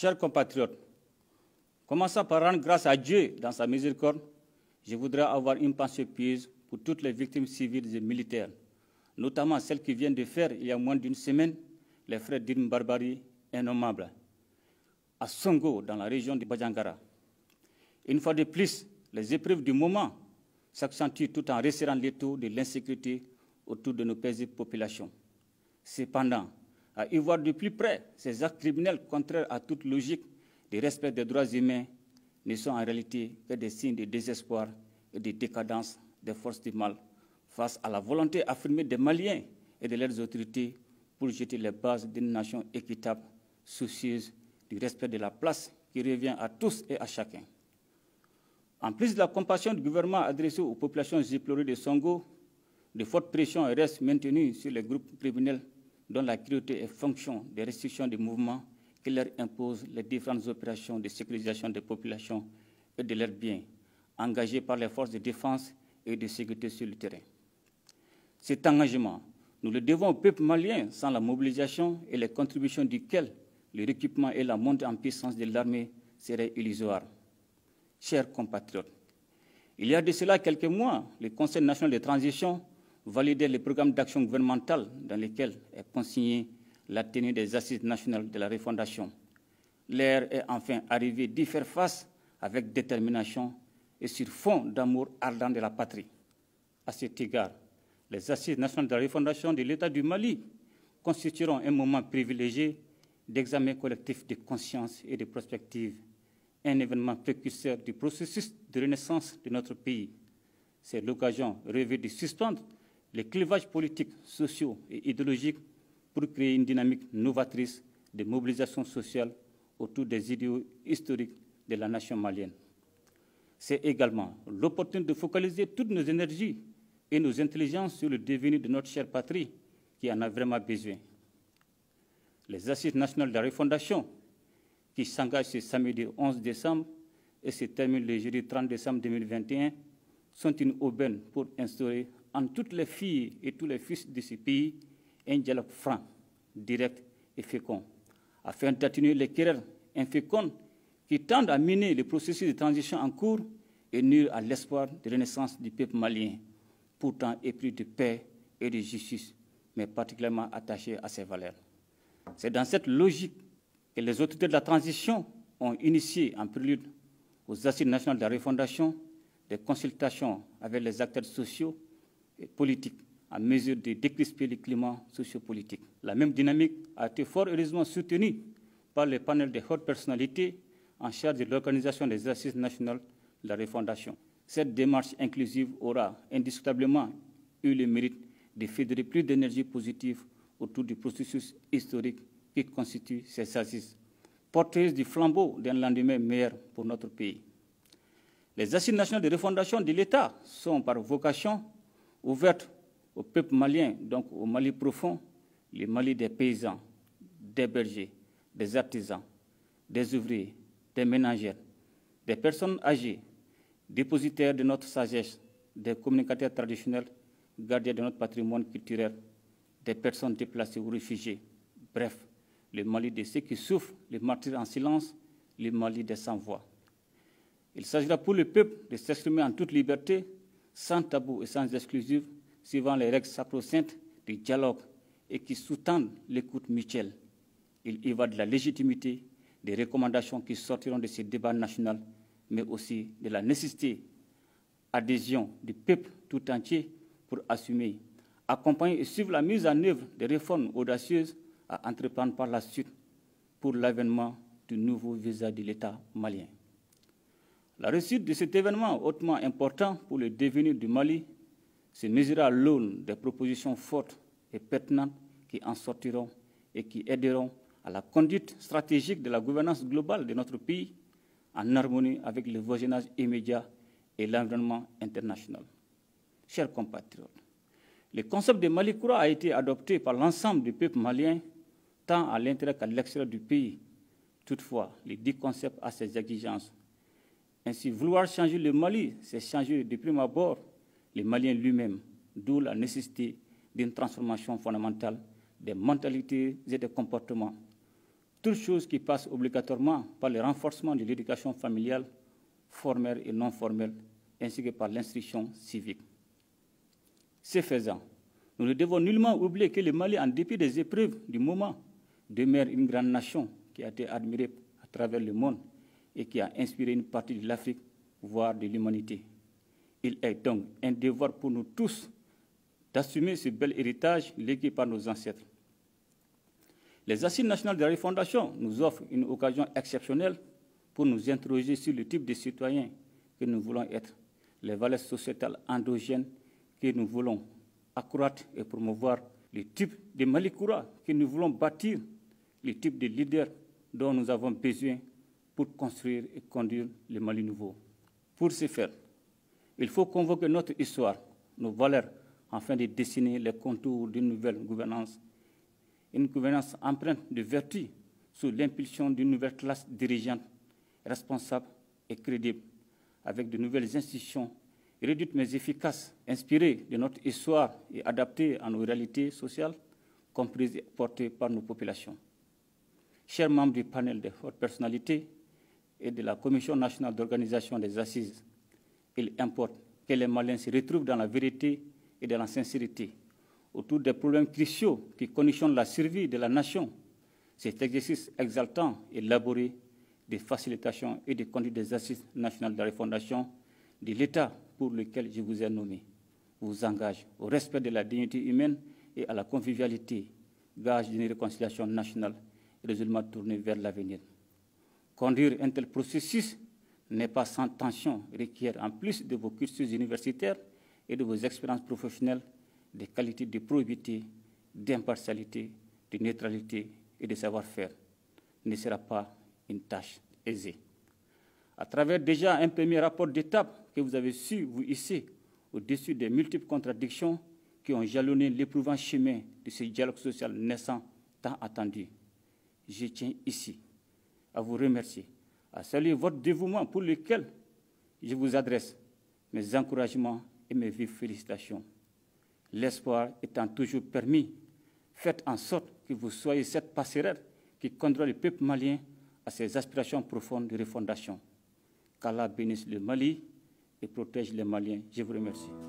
Chers compatriotes, commençant par rendre grâce à Dieu dans sa miséricorde, je voudrais avoir une pensée pieuse pour toutes les victimes civiles et militaires, notamment celles qui viennent de faire, il y a moins d'une semaine, les frères d'une barbarie innommable, à Songo, dans la région de Bajangara. Une fois de plus, les épreuves du moment s'accentuent tout en resserrant l'étau de l'insécurité autour de nos paisibles populations. Cependant, à y voir de plus près, ces actes criminels contraires à toute logique du respect des droits humains ne sont en réalité que des signes de désespoir et de décadence des forces du mal face à la volonté affirmée des Maliens et de leurs autorités pour jeter les bases d'une nation équitable, soucieuse du respect de la place qui revient à tous et à chacun. En plus de la compassion du gouvernement adressée aux populations éplorées de Songo, de fortes pressions restent maintenues sur les groupes criminels dont la cruauté est fonction des restrictions de mouvement qui leur imposent les différentes opérations de sécurisation des populations et de leurs biens, engagées par les forces de défense et de sécurité sur le terrain. Cet engagement, nous le devons au peuple malien sans la mobilisation et les contributions duquel le rééquipement et la montée en puissance de l'armée seraient illusoires. Chers compatriotes, il y a de cela quelques mois, le Conseil national de transition validait le programme d'action gouvernementale dans lequel est consignée la tenue des assises nationales de la refondation. L'heure est enfin arrivée d'y faire face avec détermination et sur fond d'amour ardent de la patrie. À cet égard, les assises nationales de la refondation de l'État du Mali constitueront un moment privilégié d'examen collectif de conscience et de prospective, un événement précurseur du processus de renaissance de notre pays. C'est l'occasion rêvée de suspendre les clivages politiques, sociaux et idéologiques pour créer une dynamique novatrice de mobilisation sociale autour des idéaux historiques de la nation malienne. C'est également l'opportunité de focaliser toutes nos énergies et nos intelligences sur le devenir de notre chère patrie qui en a vraiment besoin. Les assises nationales de la refondation, qui s'engagent ce samedi 11 décembre et se terminent le jeudi 30 décembre 2021, sont une aubaine pour instaurer entre toutes les filles et tous les fils de ce pays un dialogue franc, direct et fécond, afin d'atténuer les querelles infécondes qui tendent à miner le processus de transition en cours et nuire à l'espoir de renaissance du peuple malien, pourtant épris de paix et de justice, mais particulièrement attaché à ses valeurs. C'est dans cette logique que les autorités de la transition ont initié en prélude aux assises nationales de la refondation des consultations avec les acteurs sociaux et politiques en mesure de décrisper le climat sociopolitique. La même dynamique a été fort heureusement soutenue par le panel des hautes personnalités en charge de l'organisation des assises nationales de la refondation. Cette démarche inclusive aura indiscutablement eu le mérite de fédérer plus d'énergie positive autour du processus historique qui constitue ces assises, porteuses du flambeau d'un lendemain meilleur pour notre pays. Les assises nationales de refondation de l'État sont par vocation ouvertes au peuple malien, donc au Mali profond, le Mali des paysans, des bergers, des artisans, des ouvriers, des ménagères, des personnes âgées, dépositaires de notre sagesse, des communicateurs traditionnels, gardiens de notre patrimoine culturel, des personnes déplacées ou réfugiées. Bref, le Mali de ceux qui souffrent, les martyrs en silence, le Mali des sans-voix. Il s'agira pour le peuple de s'exprimer en toute liberté, sans tabou et sans exclusive, suivant les règles sacro-saintes du dialogue et qui sous-tendent l'écoute mutuelle. Il y va de la légitimité des recommandations qui sortiront de ce débat national, mais aussi de la nécessité d'adhésion du peuple tout entier pour assumer, accompagner et suivre la mise en œuvre des réformes audacieuses à entreprendre par la suite pour l'avènement du nouveau visage de l'État malien. La réussite de cet événement hautement important pour le devenir du Mali se mesurera à l'aune des propositions fortes et pertinentes qui en sortiront et qui aideront à la conduite stratégique de la gouvernance globale de notre pays en harmonie avec le voisinage immédiat et l'environnement international. Chers compatriotes, le concept de Mali Koura a été adopté par l'ensemble du peuple malien, tant à l'intérieur qu'à l'extérieur du pays. Toutefois, le dit concept a ses exigences. Ainsi, vouloir changer le Mali, c'est changer de prime abord les Maliens lui-même, d'où la nécessité d'une transformation fondamentale des mentalités et des comportements. toutes choses qui passent obligatoirement par le renforcement de l'éducation familiale, formelle et non formelle, ainsi que par l'instruction civique. Ce faisant, nous ne devons nullement oublier que le Mali, en dépit des épreuves du moment, demeure une grande nation qui a été admirée à travers le monde et qui a inspiré une partie de l'Afrique, voire de l'humanité. Il est donc un devoir pour nous tous d'assumer ce bel héritage légué par nos ancêtres. Les Assises nationales de la refondation nous offrent une occasion exceptionnelle pour nous interroger sur le type de citoyens que nous voulons être, les valeurs sociétales endogènes que nous voulons accroître et promouvoir, le type de Malikoura que nous voulons bâtir, le type de leader dont nous avons besoin pour construire et conduire le Mali nouveau. Pour ce faire, il faut convoquer notre histoire, nos valeurs, afin de dessiner les contours d'une nouvelle gouvernance, une gouvernance empreinte de vertu sous l'impulsion d'une nouvelle classe dirigeante, responsable et crédible, avec de nouvelles institutions réduites mais efficaces, inspirées de notre histoire et adaptées à nos réalités sociales, comprises et portées par nos populations. Chers membres du panel de hautes personnalités et de la Commission nationale d'organisation des assises, il importe que les Maliens se retrouvent dans la vérité et dans la sincérité autour des problèmes cruciaux qui conditionnent la survie de la nation. Cet exercice exaltant et laborieux de facilitation et de conduite des assises nationales de la refondation de l'État pour lequel je vous ai nommé vous engage au respect de la dignité humaine et à la convivialité, gage d'une réconciliation nationale résolument tournée vers l'avenir. Conduire un tel processus n'est pas sans tension, requiert en plus de vos cursus universitaires et de vos expériences professionnelles des qualités de probité, d'impartialité, de neutralité et de savoir-faire. Ne sera pas une tâche aisée. À travers déjà un premier rapport d'étape que vous avez su vous hisser au-dessus des multiples contradictions qui ont jalonné l'éprouvant chemin de ce dialogue social naissant tant attendu, je tiens ici à vous remercier, à saluer votre dévouement pour lequel je vous adresse mes encouragements et mes vives félicitations. L'espoir étant toujours permis, faites en sorte que vous soyez cette passerelle qui conduira le peuple malien à ses aspirations profondes de refondation. Qu'Allah bénisse le Mali et protège les Maliens. Je vous remercie.